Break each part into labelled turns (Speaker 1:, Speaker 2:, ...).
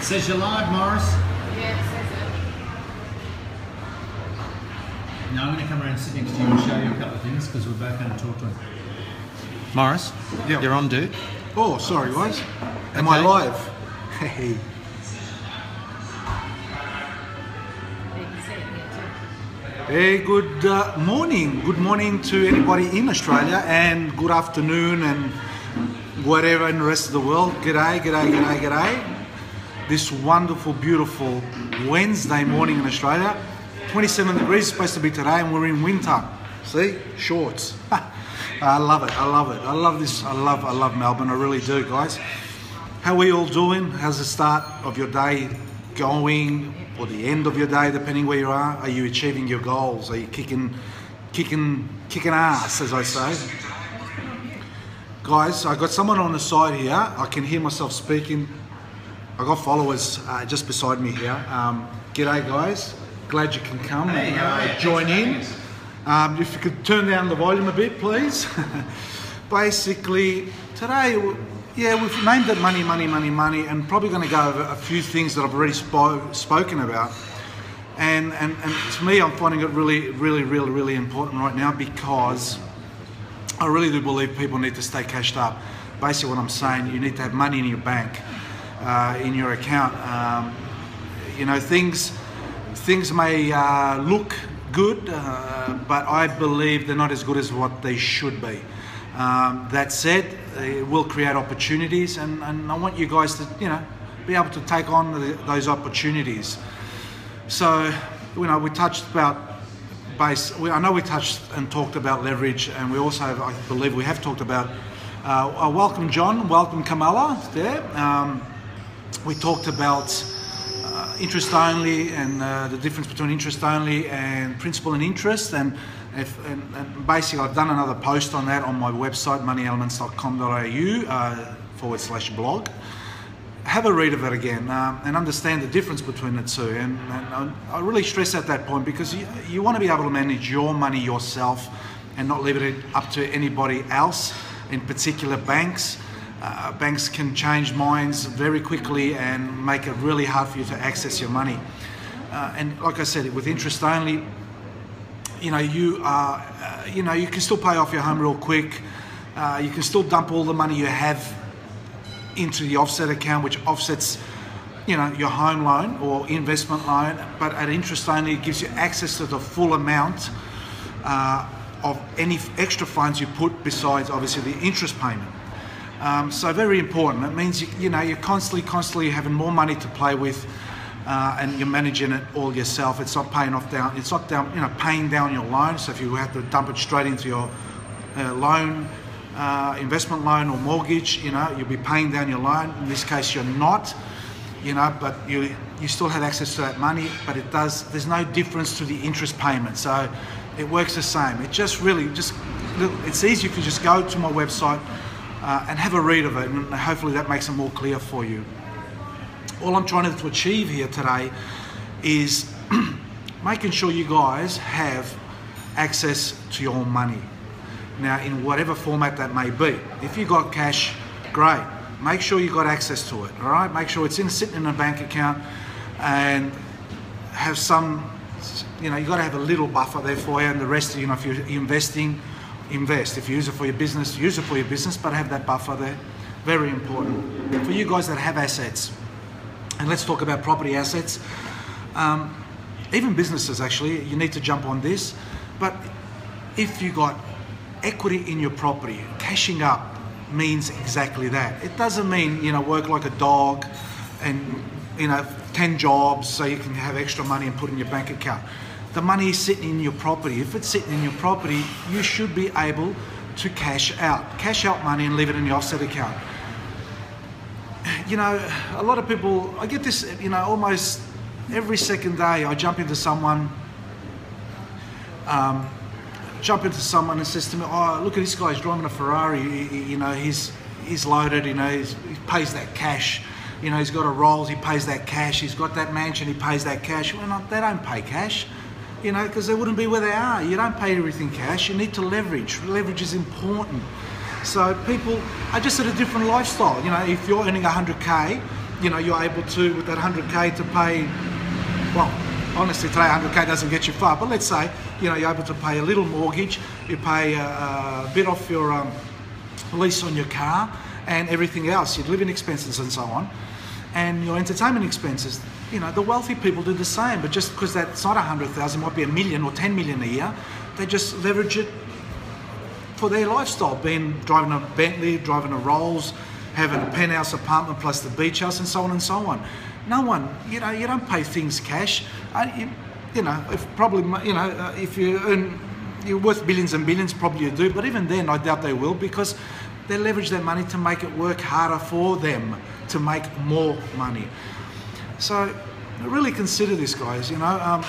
Speaker 1: It says you're live, Morris.
Speaker 2: Yeah, it says it.
Speaker 1: Now I'm going to come around and sit next to you and show you a couple of things because we're both going to talk to him. Morris,
Speaker 3: Yeah.
Speaker 1: you're on, dude.
Speaker 3: Oh, sorry, guys. Am I
Speaker 1: Okay.
Speaker 3: live? Hey.
Speaker 2: You can see it here too.
Speaker 3: Hey, good morning. Good morning to anybody in Australia, and good afternoon and whatever in the rest of the world. G'day, g'day, g'day, g'day. This wonderful, beautiful Wednesday morning in Australia. 27 degrees supposed to be today, and we're in winter. See? Shorts. I love it. I love it. I love this. I love Melbourne. I really do, guys. How are we all doing? How's the start of your day going, or the end of your day, depending where you are? Are you achieving your goals? Are you kicking ass, as I say? Guys, I got someone on the side here. I can hear myself speaking. I got followers just beside me here. G'day, guys. Glad you can come and join in. If you could turn down the volume a bit, please. Basically, today, yeah, we've named it money, money, money, money, and probably going to go over a few things that I've already spoken about. And to me, I'm finding it really important right now, because I really do believe people need to stay cashed up. Basically what I'm saying, you need to have money in your bank, in your account. You know, things may look good, but I believe they're not as good as what they should be. That said, it will create opportunities, and I want you guys to, you know, be able to take on those opportunities. So, you know, we touched about I know we touched and talked about leverage, and we also have, I believe we have talked about, welcome John, welcome Kamala there. We talked about interest only, and the difference between interest only and principal and interest, and basically I've done another post on that on my website, moneyelements.com.au /blog. Have a read of it again and understand the difference between the two, and I really stress at that point, because you want to be able to manage your money yourself and not leave it up to anybody else, in particular banks. Banks can change minds very quickly and make it really hard for you to access your money. And like I said, with interest only, you know, you can still pay off your home real quick. You can still dump all the money you have into the offset account, which offsets, you know, your home loan or investment loan. But at interest only, it gives you access to the full amount of any extra funds you put, besides obviously the interest payment. So very important. It means you're constantly having more money to play with, and you're managing it all yourself. It's not paying down your loan. So if you have to dump it straight into your loan, investment loan or mortgage, you know, you'll be paying down your loan. In this case, you're not, you know, but you still have access to that money. But there's no difference to the interest payment. So it works the same. It's easy if you just go to my website and have a read of it, and hopefully that makes it more clear for you. All I'm trying to achieve here today is making sure you guys have access to your money. Now, in whatever format that may be. If you got cash, great. Make sure you got access to it, all right? Make sure it's sitting in a bank account, and have some, you know, you got to have a little buffer there for you, and the rest, you know, if you're investing, invest. If you use it for your business, use it for your business, but have that buffer there. Very important. For you guys that have assets, and let's talk about property assets, even businesses actually, you need to jump on this. But if you got equity in your property, cashing up means exactly that. It doesn't mean, you know, work like a dog and, you know, 10 jobs so you can have extra money and put in your bank account. The money is sitting in your property. If it's sitting in your property, you should be able to cash out money and leave it in the offset account. You know, a lot of people, I get this, you know, almost every second day. I jump into someone and says to me, "Oh, look at this guy, he's driving a Ferrari, you know, he's loaded, you know, he pays that cash. You know, he's got a Rolls, he pays that cash. He's got that mansion, he pays that cash." Well, no, they don't pay cash. You know, because they wouldn't be where they are. You don't pay everything cash. You need to leverage. Leverage is important. So people are just at a different lifestyle. You know, if you're earning 100K you're able to, with that 100K, to pay, well, honestly today 100K doesn't get you far, but let's say, you're able to pay a little mortgage, you pay a bit off your lease on your car and everything else, your living expenses and so on, and your entertainment expenses. The wealthy people do the same, but just because that's not 100,000, it might be $1 million or 10 million a year, they just leverage it for their lifestyle, driving a Bentley, driving a Rolls, having a penthouse apartment plus the beach house and so on and so on. No one, you don't pay things cash. If you're worth billions and billions, probably you do, but even then I doubt they will, because they leverage their money to make it work harder for them to make more money. So really consider this, guys. Do you know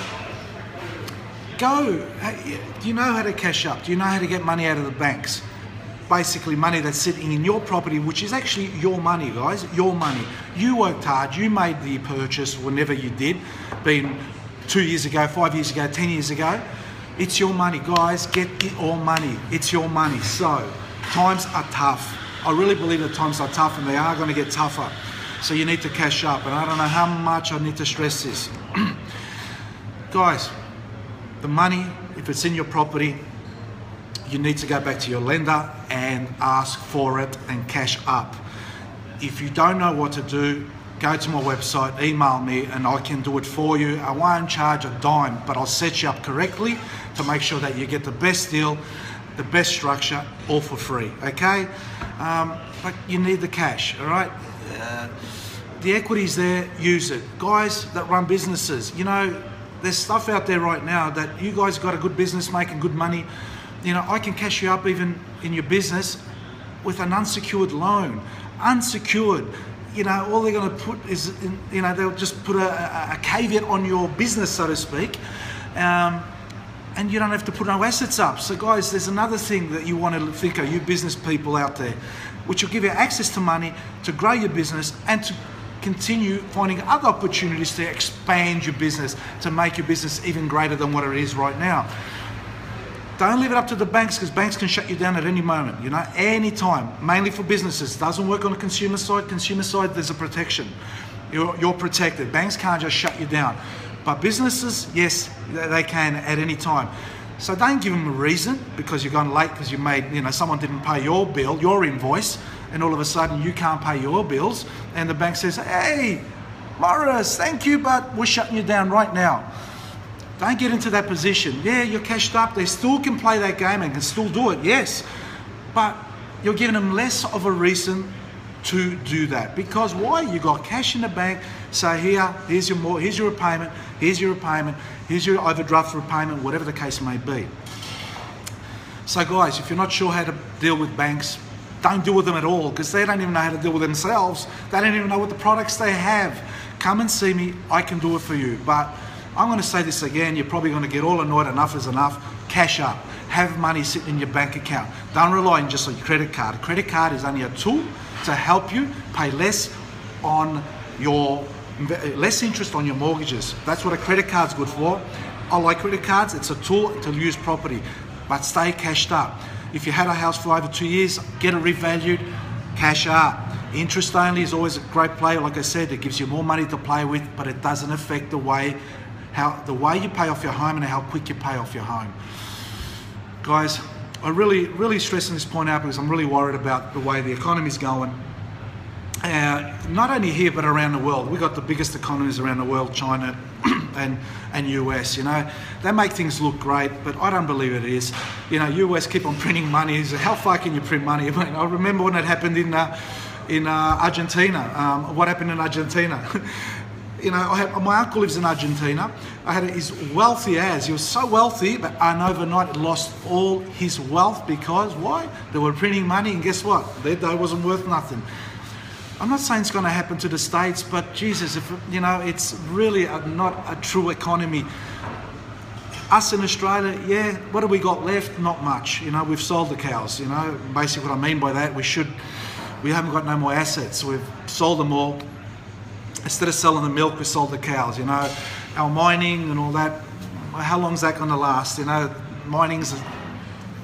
Speaker 3: how to cash up? Do you know how to get money out of the banks? Basically money that's sitting in your property, which is actually your money, guys, your money. You worked hard, you made the purchase whenever you did, being 2 years ago, 5 years ago, 10 years ago. It's your money, guys, get your money. It's your money. So times are tough. I really believe that times are tough, and they are going to get tougher. So you need to cash up, and I don't know how much I need to stress this. Guys, the money, if it's in your property, you need to go back to your lender and ask for it and cash up. If you don't know what to do, go to my website, email me, and I can do it for you. I won't charge a dime, but I'll set you up correctly to make sure that you get the best deal, the best structure, all for free, okay? But you need the cash, all right? The equity's there, use it. Guys that run businesses, there's stuff out there right now that you guys got a good business making good money. I can cash you up even in your business with an unsecured loan. Unsecured, all they're going to put is, they'll just put a caveat on your business, so to speak, and you don't have to put no assets up. So guys, there's another thing that you want to think of, you business people out there, which will give you access to money to grow your business and to continue finding other opportunities to expand your business, to make your business even greater than what it is right now. Don't leave it up to the banks, because banks can shut you down at any moment, any time. Mainly for businesses. Doesn't work on the consumer side. Consumer side, there's a protection. You're protected. Banks can't just shut you down. But businesses, yes, they can at any time. So don't give them a reason because you've gone late because you made, someone didn't pay your bill, your invoice, and all of a sudden you can't pay your bills, and the bank says, hey, Morris, thank you, but we're shutting you down right now. Don't get into that position. Yeah, you're cashed up. They still can play that game and can still do it, yes. But you're giving them less of a reason to do that. Because why? You got cash in the bank. So here's your repayment, here's your repayment, here's your overdraft repayment, whatever the case may be. So guys, if you're not sure how to deal with banks, don't deal with them at all, because they don't even know how to deal with themselves. They don't even know what the products they have. Come and see me, I can do it for you. But I'm going to say this again, you're probably going to get all annoyed. Enough is enough. Cash up. Have money sitting in your bank account. Don't rely on just on your credit card. A credit card is only a tool to help you pay less interest on your mortgages. That's what a credit card's good for. I like credit cards. It's a tool to use property, but stay cashed up. If you had a house for over 2 years, get it revalued, cash up. Interest only is always a great play. Like I said, it gives you more money to play with, but it doesn't affect the way you pay off your home and how quick you pay off your home. Guys, I'm really stressing this point out because I'm really worried about the way the economy's going. Not only here, but around the world. We've got the biggest economies around the world, China and US, They make things look great, but I don't believe it is. US keep on printing money. So how far can you print money? I remember when it happened in Argentina. What happened in Argentina? My uncle lives in Argentina. He's wealthy as. He was so wealthy, but overnight lost all his wealth because, why? They were printing money, and guess what? Their dough wasn't worth nothing. I'm not saying it's going to happen to the States, but Jesus, it's really not a true economy. Us in Australia, yeah, what have we got left? Not much. We've sold the cows. Basically what I mean by that, we haven't got no more assets. We've sold them all. Instead of selling the milk, we sold the cows. Our mining and all that. How long is that going to last? Mining's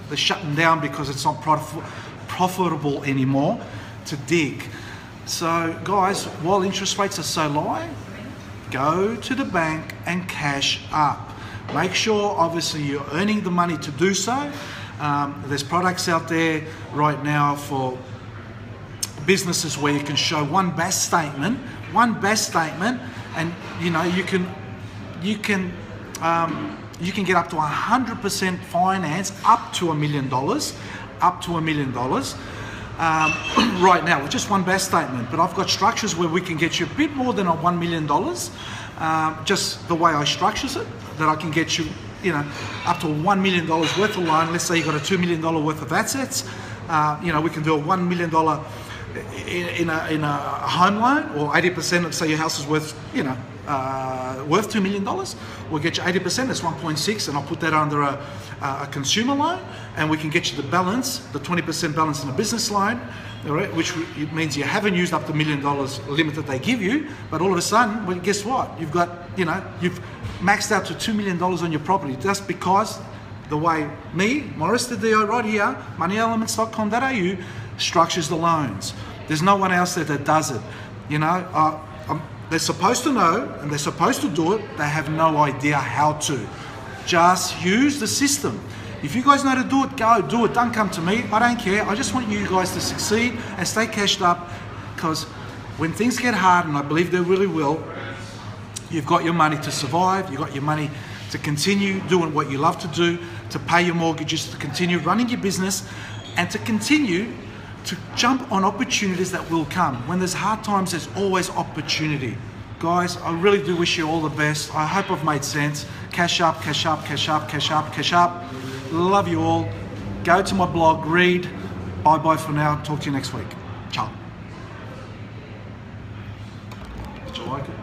Speaker 3: they're shutting down because it's not profitable anymore to dig. So guys, while interest rates are so low, go to the bank and cash up. Make sure obviously you're earning the money to do so. There's products out there right now for businesses where you can show one BAS statement, and you know you can get up to 100% finance up to $1 million, right now with just one BAS statement. But I've got structures where we can get you a bit more than a $1 million, just the way I structures it, that I can get you, you know, up to $1 million worth of loan. Let's say you've got a $2 million worth of assets. You know, we can do a $1 million in a home loan, or 80%. Let's say your house is worth, you know, worth $2 million. We'll get you 80%. That's 1.6, and I'll put that under a consumer loan, and we can get you the balance, the 20% balance in a business loan. All right, which it means you haven't used up the $1 million limit that they give you, but all of a sudden, well, guess what? You've got, you know, you've maxed out to $2 million on your property just because the way me, Morris the DO, right here, moneyelements.com.au, structures the loans. There's no one else there that does it. You know, they're supposed to know and they're supposed to do it. They have no idea how to. Just use the system. If you guys know how to do it, go do it. Don't come to me. I don't care. I just want you guys to succeed and stay cashed up, because when things get hard, and I believe they really will, you've got your money to survive. You've got your money to continue doing what you love to do, to pay your mortgages, to continue running your business, and to continue to jump on opportunities that will come. When there's hard times, there's always opportunity. Guys, I really do wish you all the best. I hope I've made sense. Cash up, cash up, cash up, cash up, cash up. Love you all. Go to my blog, read. Bye-bye for now. Talk to you next week. Ciao. Did you like it?